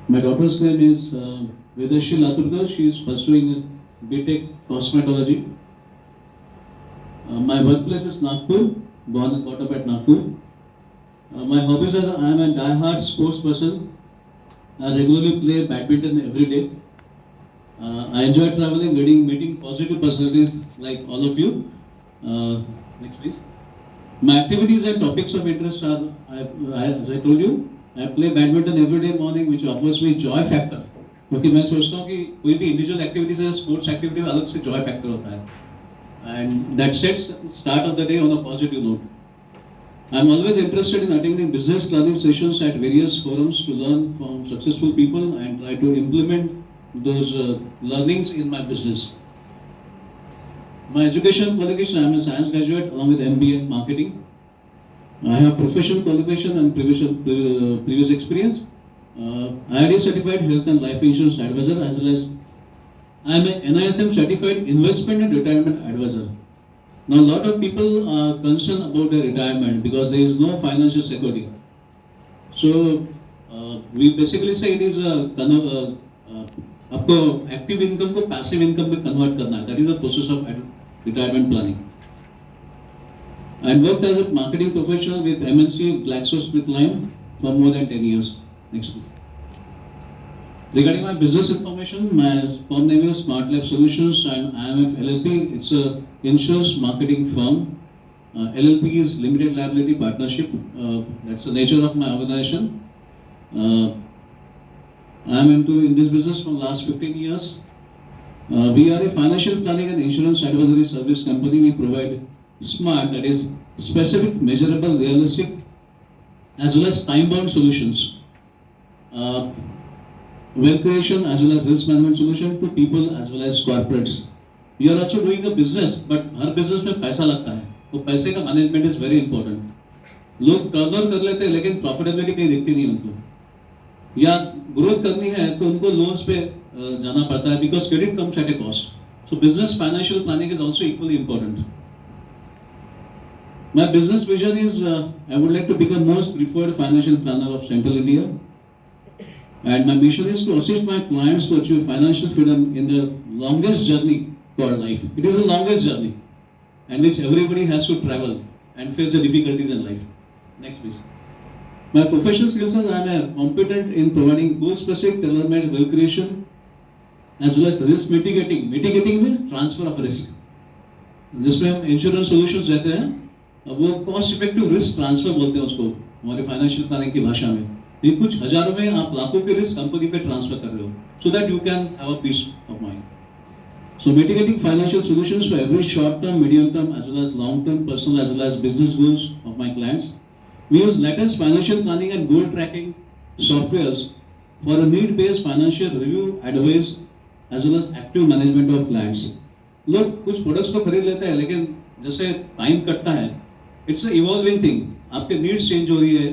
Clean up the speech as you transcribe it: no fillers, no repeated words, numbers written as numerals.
My daughter's name is Sudhir Laturkar. She is pursuing BTech cosmetology. My workplace is Nagpur, born and brought up at Nagpur. My hobbies are I am a die-hard sports person. I regularly play badminton every day. I enjoy traveling, meeting positive personalities like all of you. Next, please. My activities and topics of interest are, as I told you, I play badminton every day morning, which offers me joy factor. क्योंकि मैं सोचता हूँ कि कोई भी individual activities है, sports activity में अलग से जॉय फैक्टर होता है, and that sets start of the day on a positive note. I'm always interested in attending business learning sessions at various forums to learn from successful people and try to implement those learnings in my business. My education qualification, I'm a science graduate along with MBA in marketing. I have professional qualification and previous experience. IRD certified health and life insurance advisor, as well as I am a NISM certified investment and retirement advisor. Now a lot of people are concerned about their retirement because there is no financial security. So we basically say it is आपको active income को passive income में convert करना है. That is the process of retirement planning. I worked as a marketing professional with MNC GlaxoSmithKline for more than 10 years. Next. Regarding my business information, my firm name is Smart Lab Solutions and IMF LLP. It's a insurance marketing firm. LLP is limited liability partnership. That's the nature of my organization. I am in this business from last 15 years. We are a financial planning and insurance advisory service company. We provide smart, that is specific, measurable, realistic, as well as time-bound solutions. Wealth creation as well as risk management solution to people as well as corporates. We are also doing a business, but her business में पैसा लगता है, तो पैसे का management is very important. लोग turnover कर लेते हैं लेकिन profitability कहीं दिखती नहीं उनको, या ग्रोथ करनी है तो उनको लोन्स पे जाना पड़ता है because credit comes at a cost. So business financial planning is also equally important. My business vision is I would like to become most preferred financial planner of Central India. And my mission is to assist my clients to achieve financial freedom in the longest journey called life. It is the longest journey, and which everybody has to travel and face the difficulties in life. Next, please. My professional skills are I am competent in providing goal-specific, tailor-made wealth creation, as well as risk mitigating. Mitigating means transfer of risk. जिसमें हम insurance solutions देते हैं, अब वो cost effective risk transfer बोलते हैं उसको हमारे फाइनेंशियल प्लानिंग की भाषा में. ये कुछ हजारों में आप लाखों के रिस्क कंपनी पे ट्रांसफर कर रहे हो, so that you can have a peace of mind. So mitigating financial solutions for every short-term, medium-term, as well as long-term, personal as well as business goals of my clients. We use latest financial planning and goal tracking softwares for a need-based financial review, advice, as well as active management of clients. लोग कुछ products तो खरीद लेते हैं लेकिन जैसे time कटता है, it's a evolving thing. आपके नीड्स चेंज हो रही है.